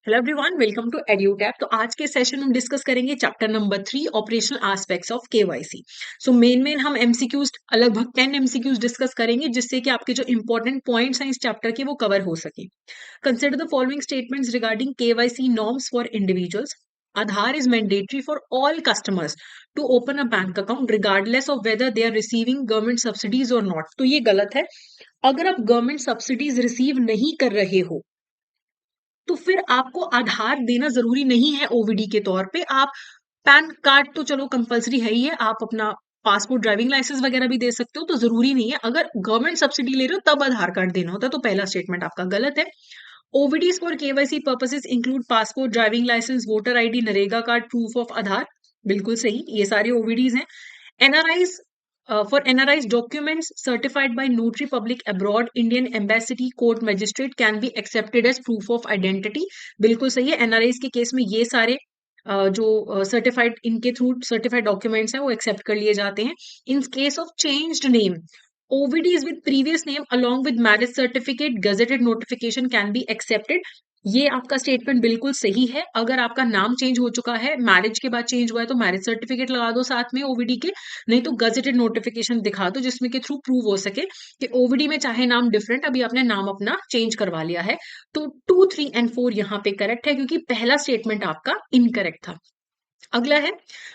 Hello everyone, welcome to Edutap. तो आज के सेशन में हम डिस्कस करेंगे chapter number 3 operational aspects of KYC. So main लगभग 10 एमसीक्यूज डिस्कस करेंगे जिससे कि आपके जो इंपॉर्टेंट पॉइंट्स हैं इस चैप्टर के वो कवर हो सके। Consider the following statements regarding KYC norms for individuals. Aadhaar is mandatory for all customers to open a bank account regardless of whether they are receiving government subsidies और not. तो ये गलत है। अगर आप गवर्नमेंट सब्सिडीज रिसीव नहीं कर रहे हो तो फिर आपको आधार देना जरूरी नहीं है ओवीडी के तौर पे। आप पैन कार्ड तो चलो कंपलसरी है ही है, आप अपना पासपोर्ट ड्राइविंग लाइसेंस वगैरह भी दे सकते हो, तो जरूरी नहीं है। अगर गवर्नमेंट सब्सिडी ले रहे हो तब आधार कार्ड देना होता है, तो पहला स्टेटमेंट आपका गलत है। OVDs for KYC purposes include passport driving licence voter ID NREGA card proof of Aadhaar. बिल्कुल सही, ये सारे ओवीडीज हैं। NRIs for NRI's documents certified by notary public abroad, Indian embassy court magistrate can be accepted as proof of identity। बिल्कुल सही है। NRI's के case में ये सारे जो सर्टिफाइड इनके थ्रू सर्टिफाइड डॉक्यूमेंट्स हैं वो एक्सेप्ट कर लिए जाते हैं। In case of changed name, OVDs with previous name along with marriage certificate gazetted notification can be accepted। ये आपका स्टेटमेंट बिल्कुल सही है। अगर आपका नाम चेंज हो चुका है, मैरिज के बाद चेंज हुआ है, तो मैरिज सर्टिफिकेट लगा दो साथ में ओवीडी के, नहीं तो गजेटेड नोटिफिकेशन दिखा दो जिसमें के थ्रू प्रूव हो सके कि ओवीडी में चाहे नाम डिफरेंट, अभी आपने नाम अपना चेंज करवा लिया है। तो 2, 3 एंड 4 यहाँ पे करेक्ट है क्योंकि पहला स्टेटमेंट आपका इनकरेक्ट था। अगला है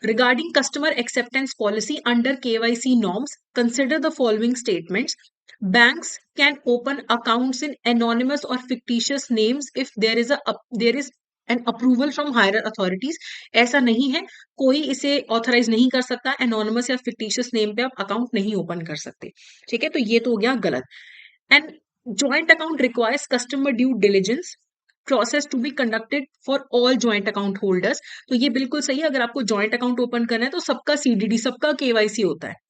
regarding customer acceptance policy under KYC norms consider the following statements. Banks can open accounts in anonymous or fictitious names if there is an approval from higher authorities. ऐसा नहीं है, कोई इसे ऑथराइज नहीं कर सकता। एनोनिमस या फिक्टिशियस नेम पे आप अकाउंट नहीं ओपन कर सकते। ठीक है, तो ये तो हो गया गलत। And joint account requires customer due diligence process to be conducted for all joint account holders. तो ये बिल्कुल सही है। अगर आपको जॉइंट अकाउंट ओपन करना है तो सबका सीडीडी, सबका केवाईसी होता है।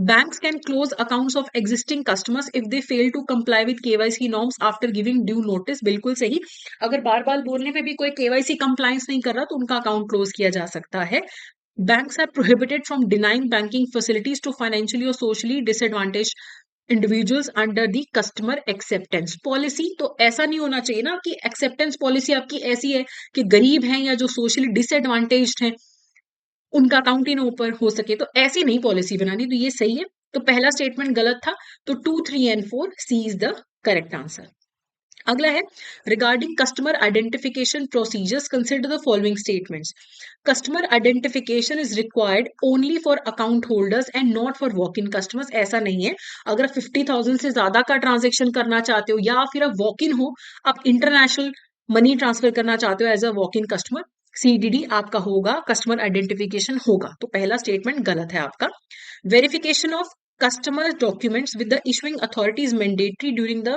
Banks can close accounts of existing customers if they fail to comply with KYC norms after giving due notice। बिल्कुल सही। अगर बार बार बोलने में भी कोई केवाईसी कंप्लायंस नहीं कर रहा तो उनका अकाउंट क्लोज किया जा सकता है। Banks are prohibited from denying banking facilities to financially or socially disadvantaged individuals under the customer acceptance policy। तो ऐसा नहीं होना चाहिए ना कि एक्सेप्टेंस पॉलिसी आपकी ऐसी है कि गरीब हैं या जो सोशली डिसएडवांटेज्ड हैं उनका अकाउंट ही ना ऊपर हो सके, तो ऐसी नहीं पॉलिसी बनानी। तो ये सही है। तो पहला स्टेटमेंट गलत था। तो 2, 3 and 4 C is the correct answer. अगला है regarding customer identification procedures consider the following statements. Customer identification is required only for account holders and not for walk in customers. ऐसा नहीं है। अगर आप 50,000 से ज्यादा का ट्रांजेक्शन करना चाहते हो या फिर आप वॉक इन हो, आप इंटरनेशनल मनी ट्रांसफर करना चाहते हो as a walk in customer, CDD आपका होगा, कस्टमर आइडेंटिफिकेशन होगा। तो पहला स्टेटमेंट गलत है आपका। Verification of customer documents with the issuing authority is mandatory during the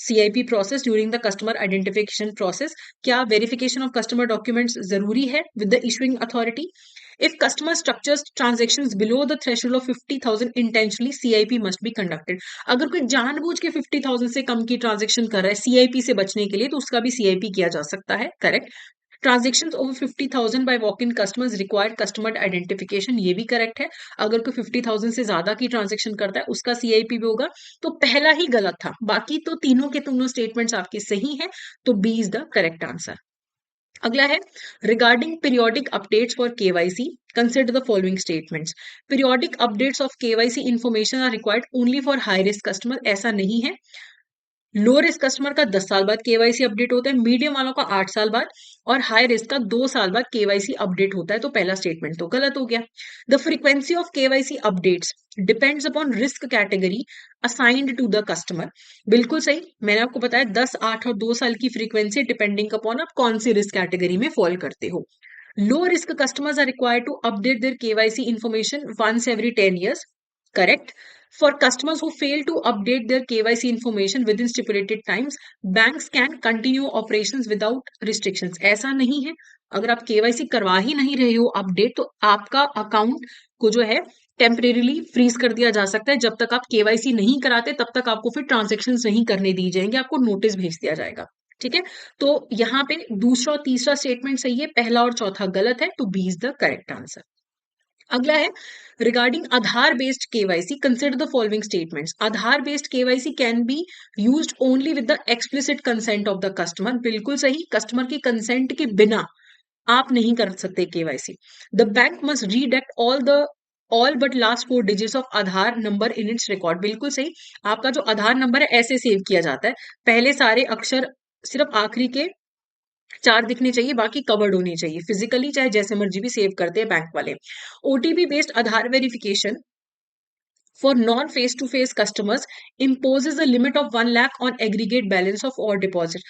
CIP process, during the customer identification process। क्या verification of customer documents जरूरी है with the issuing authority? If customer structures transactions below the threshold of 50,000 intentionally, CIP must be conducted। अगर कोई जानबूझ के 50,000 से कम की transaction कर रहा है CIP से बचने के लिए, तो उसका भी CIP किया जा सकता है। Correct. Transactions over 50,000 bye walk in customers required customer identification, ये भी करेक्ट है। अगर कोई 50,000 से ज्यादा की ट्रांजेक्शन करता है उसका सीआईपी भी होगा। तो पहला ही गलत था, बाकी तो तीनों के तीनों स्टेटमेंट्स आपके सही हैं। तो B is the correct answer. अगला है regarding periodic updates for KYC consider the following statements. Periodic updates of KYC information are required only for high risk customer. ऐसा नहीं है। लो रिस्क कस्टमर का 10 साल बाद केवाईसी अपडेट होता है, मीडियम वालों का 8 साल बाद, और हाई रिस्क का 2 साल बाद केवाईसी अपडेट होता है। तो पहला स्टेटमेंट तो गलत हो गया। The frequency of KYC updates depends upon risk category assigned to the customer. बिल्कुल सही। मैंने आपको बताया 10, 8 और 2 साल की फ्रीक्वेंसी डिपेंडिंग अपॉन आप कौन सी रिस्क कैटेगरी में फॉल करते हो। Low risk customers are required to update their KYC information once every 10 years। Correct. For customers who fail to update their KYC information within stipulated times, banks can continue operations without restrictions। ऐसा नहीं है। अगर आप KYC करवा ही नहीं रहे हो update, तो आपका अकाउंट को जो है टेम्परेरीली फ्रीज कर दिया जा सकता है। जब तक आप केवाईसी नहीं कराते तब तक आपको फिर ट्रांजेक्शन नहीं करने दी जाएंगे, आपको नोटिस भेज दिया जाएगा। ठीक है, तो यहाँ पे दूसरा और तीसरा स्टेटमेंट सही है, पहला और चौथा गलत है। तो B is the correct answer. अगला है regarding Aadhaar based KYC, consider the following statements. Aadhaar based KYC can be used only with the explicit consent of the customer. बिल्कुल सही, कस्टमर की कंसेंट के बिना आप नहीं कर सकते KYC. The bank must redact all but last 4 digits of Aadhaar number in its record. बिल्कुल सही, आपका जो आधार नंबर है ऐसे सेव किया जाता है, पहले सारे अक्षर सिर्फ आखिरी के 4 दिखने चाहिए, बाकी कवर्ड होने चाहिए फिजिकली, चाहे जैसे मर्जी भी सेव करते हैं बैंक वाले। OTP based Aadhaar verification for non-face to face customers imposes a limit of 1 lakh on aggregate balance of all deposit।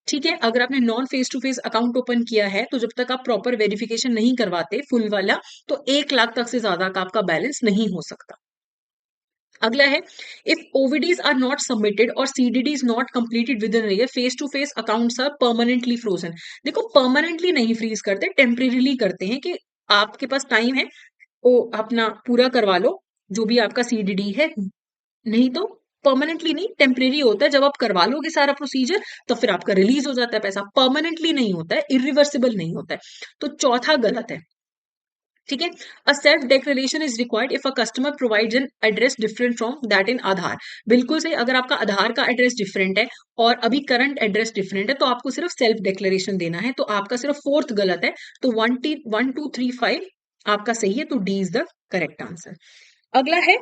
ठीक है, अगर आपने non face to face account open किया है तो जब तक आप प्रॉपर वेरिफिकेशन नहीं करवाते फुल वाला, तो 1 लाख तक से ज्यादा का आपका बैलेंस नहीं हो सकता। अगला है if OVDs are not submitted और CDD is not completed within year, face to face accounts are permanently frozen. देखो, परमानेंटली नहीं फ्रीज करते, टेम्परेरीली करते हैं कि आपके पास टाइम है, वो अपना पूरा करवा लो जो भी आपका सीडीडी है, नहीं तो परमानेंटली नहीं, टेम्परेरी होता है। जब आप करवा लोगे सारा प्रोसीजर तो फिर आपका रिलीज हो जाता है पैसा, परमानेंटली नहीं होता है, इरिवर्सिबल नहीं होता है। तो चौथा गलत है। ठीक है, a self declaration is required if a customer provides an address different from that in Aadhaar. बिल्कुल सही, अगर आपका आधार का एड्रेस डिफरेंट है और अभी करंट एड्रेस डिफरेंट है तो आपको सिर्फ सेल्फ डिक्लेरेशन देना है, तो आपका सिर्फ फोर्थ गलत है। तो 1 2 3 5 आपका सही है, तो D is the correct answer. अगला है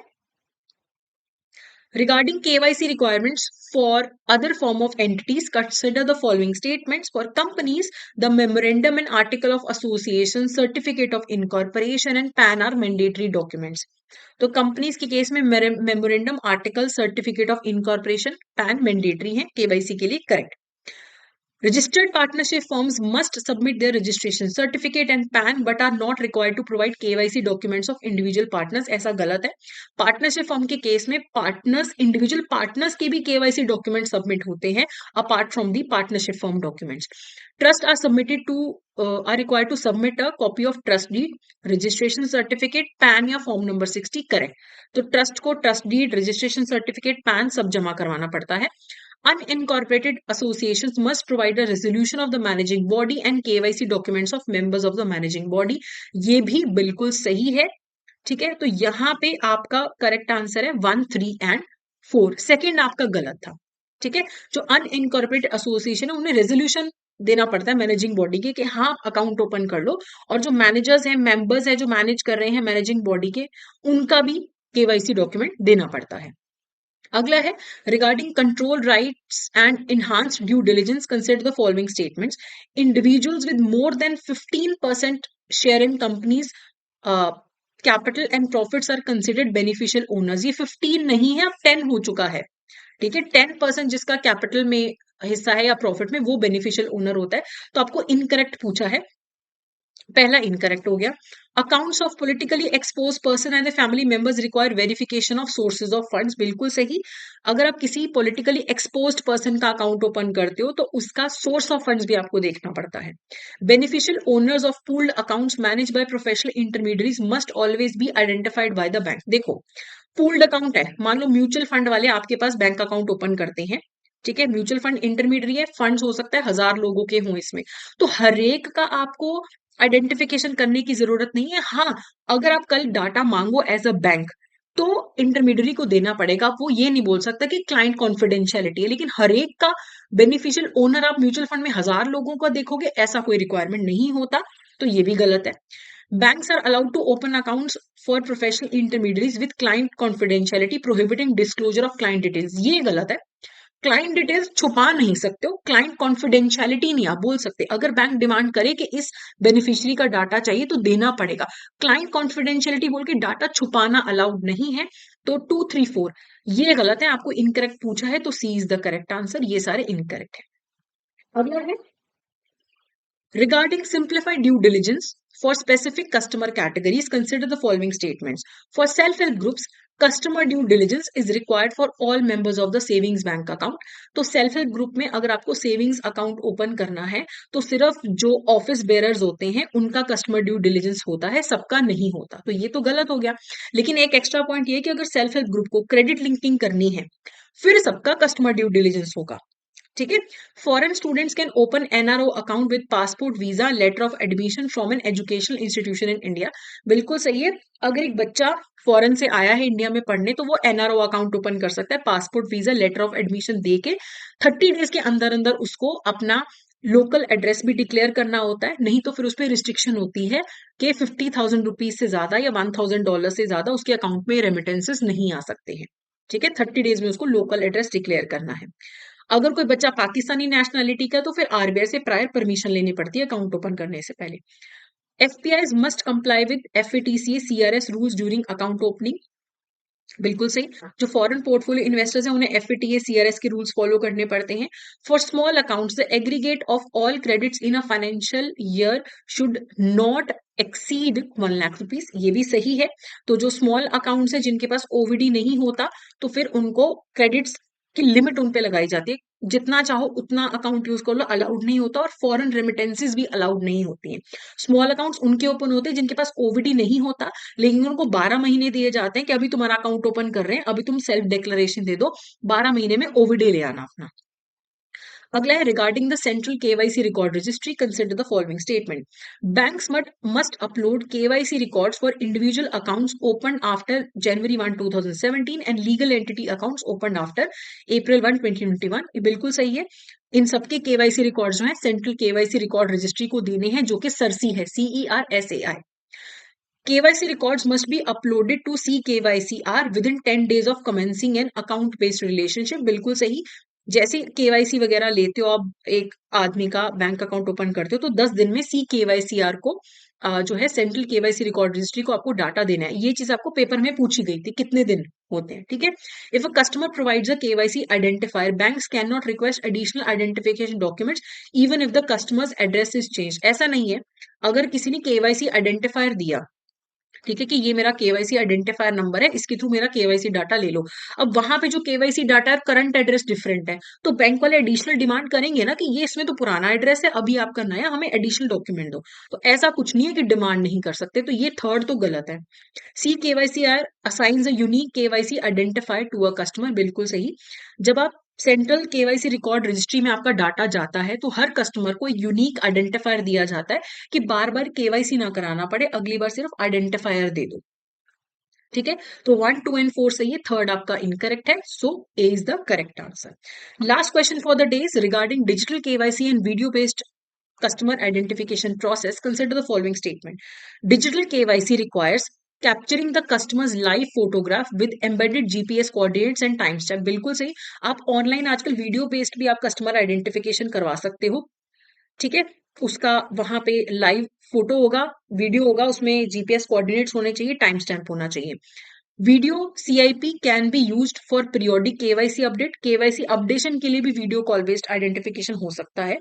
regarding KYC requirements for other form of entities, consider the following statements. For companies, the memorandum and article of association, certificate of incorporation and PAN are mandatory documents. तो companies के case में memorandum, article, certificate of incorporation, pan mandatory है KYC के लिए, correct. Registered partnership firms must submit their registration certificate and PAN but are not required to provide KYC documents of individual partners। ऐसा गलत है। Partnership firm के case में partners, individual partners के भी KYC डॉक्यूमेंट सबमिट होते हैं apart from the partnership firm documents. Trust are submitted to are required to submit a copy of trust deed, registration certificate, PAN या form number 60, correct. तो trust को trust deed, registration certificate, PAN सब जमा करवाना पड़ता है। Unincorporated associations must provide a resolution of the managing body and KYC documents of members of the managing body। ये भी बिल्कुल सही है। ठीक है, तो यहाँ पे आपका करेक्ट आंसर है 1 3 एंड 4। सेकंड आपका गलत था। ठीक है, जो अनइनकॉर्पोरेटेड एसोसिएशन है उन्हें रेजोल्यूशन देना पड़ता है मैनेजिंग बॉडी के कि हाँ अकाउंट ओपन कर लो, और जो मैनेजर्स हैं, मेंबर्स हैं जो मैनेज कर रहे हैं मैनेजिंग बॉडी के, उनका भी केवाईसी डॉक्यूमेंट देना पड़ता है। अगला है regarding control rights and enhanced due diligence, consider the following statements. Individuals with more than 15% share in company's capital and profits are considered beneficial owners. ये 15 नहीं है, अब 10 हो चुका है। ठीक है, 10% जिसका कैपिटल में हिस्सा है या प्रॉफिट में, वो बेनिफिशियल ओनर होता है। तो आपको इनकरेक्ट पूछा है, पहला इनकरेक्ट हो गया। Accounts of politically expose person and the family members require verification of sources of funds. बिल्कुल सही, अगर आप किसी पॉलिटिकली एक्सपोज्ड पर्सन का अकाउंट ओपन करते हो तो उसका सोर्स ऑफ फंड्स भी आपको देखना पड़ता है। Beneficial owners of pooled accounts manage by professional intermediaries must always be identified by the bank. देखो, पूल्ड अकाउंट है, मान लो म्यूचुअल फंड वाले आपके पास बैंक अकाउंट ओपन करते हैं। ठीक है, म्यूचुअल फंड इंटरमीडियरी है, फंड्स हो सकता है 1000 लोगों के हों इसमें, तो हरेक का आपको आइडेंटिफिकेशन करने की जरूरत नहीं है। हाँ, अगर आप कल डाटा मांगो एज अ बैंक तो इंटरमीडियरी को देना पड़ेगा। वो ये नहीं बोल सकता कि क्लाइंट कॉन्फिडेंशियलिटी है, लेकिन हर एक का बेनिफिशियल ओनर आप म्यूचुअल फंड में 1000 लोगों का देखोगे, ऐसा कोई रिक्वायरमेंट नहीं होता। तो ये भी गलत है। Banks are allowed to open accounts for professional intermediaries with client confidentiality prohibiting disclosure of client details. ये गलत है। क्लाइंट डिटेल्स छुपा नहीं सकते हो, क्लाइंट कॉन्फिडेंशियलिटी नहीं आप बोल सकते। अगर बैंक डिमांड करे कि इस बेनिफिशियरी का डाटा चाहिए तो देना पड़ेगा। क्लाइंट कॉन्फिडेंशियलिटी बोल के डाटा छुपाना अलाउड नहीं है। तो 2 3 4 ये गलत है, आपको इनकरेक्ट पूछा है, तो सी इज द करेक्ट आंसर। ये सारे इनकरेक्ट है। अगला है regarding simplified due diligence for specific customer categories, consider the following statements. For self-help groups, customer due diligence is required for all members of the savings bank account। तो self help group में अगर आपको savings account open करना है तो सिर्फ जो office bearers होते हैं उनका कस्टमर ड्यू डिलिजेंस होता है, सबका नहीं होता। तो ये तो गलत हो गया। लेकिन एक एक्स्ट्रा पॉइंट ये कि अगर सेल्फ हेल्प ग्रुप को क्रेडिट लिंकिंग करनी है फिर सबका कस्टमर ड्यू डिलिजेंस होगा। ठीक है। Foreign students can open NRO account with passport, visa, letter of admission from an educational institution in India. बिल्कुल सही है। अगर एक बच्चा फॉरेन से आया है इंडिया में पढ़ने तो वो एनआरओ अकाउंट ओपन कर सकता है, passport, visa, letter of admission दे के 30 डेज के अंदर अंदर उसको अपना लोकल एड्रेस भी डिक्लेयर करना होता है, नहीं तो फिर उस पर रिस्ट्रिक्शन होती है कि 50,000 रुपीज से ज्यादा या $1,000 से ज्यादा उसके अकाउंट में रेमिटेंसेस नहीं आ सकते हैं। ठीक है, 30 डेज में उसको लोकल एड्रेस डिक्लेयर करना है। अगर कोई बच्चा पाकिस्तानी नेशनैलिटी का तो फिर आरबीआई से प्रायर परमिशन लेनी पड़ती है अकाउंट ओपन करने से पहले। FPIs must comply with FATCA CRS rules during account opening. बिल्कुल सही। जो फॉरेन पोर्टफोलियो इन्वेस्टर्स हैं उन्हें एफएटीए सीआरएस के रूल्स फॉलो करने पड़ते हैं। For small accounts the aggregate of all credits in a financial year should not exceed 1 lakh rupees, ये भी सही है। तो जो स्मॉल अकाउंट्स है जिनके पास ओवीडी नहीं होता तो फिर उनको क्रेडिट्स की लिमिट उन पे लगाई जाती है, जितना चाहो उतना अकाउंट यूज कर लो, अलाउड नहीं होता। और फॉरेन रेमिटेंसेस भी अलाउड नहीं होती हैं। स्मॉल अकाउंट्स उनके ओपन होते हैं जिनके पास ओवीडी नहीं होता, लेकिन उनको 12 महीने दिए जाते हैं कि अभी तुम्हारा अकाउंट ओपन कर रहे हैं, अभी तुम सेल्फ डिक्लेरेशन दे दो, 12 महीने में ओवीडी ले आना अपना। अगला है regarding the central KYC record registry, consider the following statement. Banks must upload KYC records for individual accounts open after January 1 2017 and legal entity accounts open after April 1 2021। ये बिल्कुल सही है। इन सबके केवाईसी रिकॉर्ड जो है सेंट्रल केवाईसी रिकॉर्ड रजिस्ट्री को देने हैं, जो कि सरसी है, CERSAI। KYC records must be uploaded to CKYCR within 10 days of commencing an account based relationship। बिल्कुल सही। जैसे केवाईसी वगैरह लेते हो आप, एक आदमी का बैंक अकाउंट ओपन करते हो तो 10 दिन में CKYCR को जो है सेंट्रल केवाईसी रिकॉर्ड रजिस्ट्री को आपको डाटा देना है। ये चीज आपको पेपर में पूछी गई थी, कितने दिन होते हैं। ठीक है। If a customer provides a KYC identifier, banks can not request additional identification documents even if the customers address is change. ऐसा नहीं है। अगर किसी ने केवाईसी आइडेंटिफायर दिया, ठीक है, कि ये मेरा केवाईसी आइडेंटिफायर नंबर है, इसके थ्रू मेरा केवाईसी डाटा ले लो। अब वहां पे जो केवाईसी डाटा है करंट एड्रेस डिफरेंट है, तो बैंक वाले एडिशनल डिमांड करेंगे ना कि ये इसमें तो पुराना एड्रेस है, अभी आपका नया, हमें एडिशनल डॉक्यूमेंट दो। तो ऐसा कुछ नहीं है कि डिमांड नहीं कर सकते, तो ये थर्ड तो गलत है। C KYC R assigns a unique KYC identifier to a customer. बिल्कुल सही। जब आप सेंट्रल केवाईसी रिकॉर्ड रजिस्ट्री में आपका डाटा जाता है तो हर कस्टमर को एक यूनिक आइडेंटिफायर दिया जाता है कि बार बार केवाईसी ना कराना पड़े, अगली बार सिर्फ आइडेंटिफायर दे दो। ठीक है। तो 1, 2 एंड 4 सही है, थर्ड आपका इनकरेक्ट है, so A is the correct answer. Last question for the day is regarding digital KYC and video based customer identification process. Consider the following statement. Digital KYC requires capturing the customer's live photograph with embedded GPS coordinates and timestamp। बिल्कुल सही। आप online आजकल video based भी आप customer identification करवा सकते हो। ठीक है। उसका वहां पे लाइव फोटो होगा, वीडियो होगा, उसमें जीपीएस कोऑर्डिनेट्स होने चाहिए, टाइम स्टैम्प होना चाहिए। Video CIP can be used for periodic KYC update. KYC updation के लिए भी वीडियो कॉल बेस्ड आइडेंटिफिकेशन हो सकता है।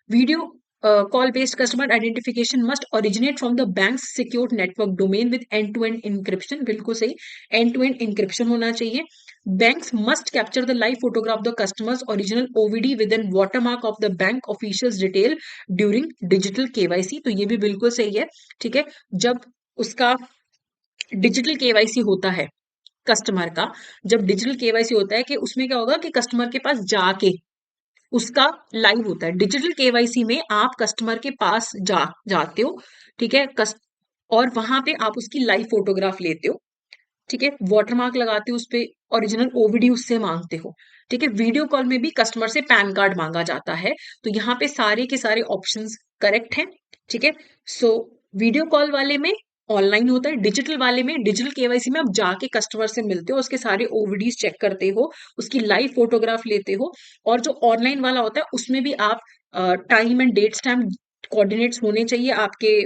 Video call based customer identification must originate from the bank secured network domain with end to end encryption. बिल्कुल सही। And to end encryption होना चाहिए। Banks must capture the live photograph of the customer's original OVD within watermark of the bank official's detail during digital KYC। तो ये भी बिल्कुल सही है। ठीक है। जब उसका डिजिटल केवाईसी होता है कस्टमर का, जब डिजिटल केवाईसी होता है कि उसमें क्या होगा कि कस्टमर के पास जाके उसका लाइव होता है। डिजिटल केवाईसी में आप कस्टमर के पास जाते हो, ठीक है, और वहां पे आप उसकी लाइव फोटोग्राफ लेते हो। ठीक है। वाटरमार्क लगाते हो उस पे, ओरिजिनल ओवीडी उससे मांगते हो। ठीक है। वीडियो कॉल में भी कस्टमर से पैन कार्ड मांगा जाता है। तो यहाँ पे सारे के सारे ऑप्शंस करेक्ट हैं। ठीक है। सो वीडियो कॉल वाले में ऑनलाइन होता है, डिजिटल वाले में, डिजिटल केवाईसी में आप जाके कस्टमर से मिलते हो, उसके सारे ओवीडीज चेक करते हो, उसकी लाइव फोटोग्राफ लेते हो। और जो ऑनलाइन वाला होता है उसमें भी आप time and date stamp coordinates होने चाहिए आपके।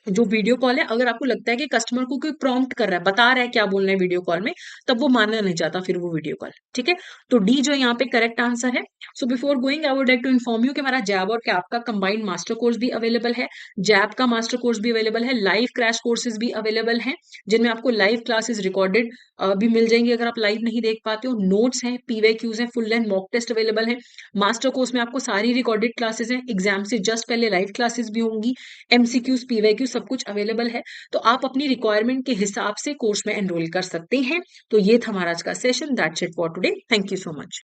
जो वीडियो कॉल है, अगर आपको लगता है कि कस्टमर को कोई प्रॉम्प्ट कर रहा है, बता रहा है क्या बोलना है वीडियो कॉल में, तब वो मानना नहीं चाहता फिर वो वीडियो कॉल। ठीक है। तो डी जो यहाँ पे करेक्ट आंसर है। So before going I would like to inform you कि हमारा जैब और कैप का कंबाइंड मास्टर कोर्स भी अवेलेबल है। जैब का मास्टर कोर्स भी अवेलेबल है, लाइव क्रैश कोर्सेज भी अवेलेबल हैं, जिनमें आपको लाइव क्लासेस रिकॉर्डेड भी मिल जाएंगी अगर आप लाइव नहीं देख पाते हो। नोट्स हैं, पीवाईक्यूज हैं, full length mock test available है। मास्टर कोर्स में आपको सारी रिकॉर्डेड क्लासेस हैं, एग्जाम से जस्ट पहले लाइव क्लासेस भी होंगी, एमसीक्यूज, पीवाईक्यू सब कुछ अवेलेबल है। तो आप अपनी रिक्वायरमेंट के हिसाब से कोर्स में एनरोल कर सकते हैं। तो ये था हमारा आज का session. That's it for today. Thank you so much.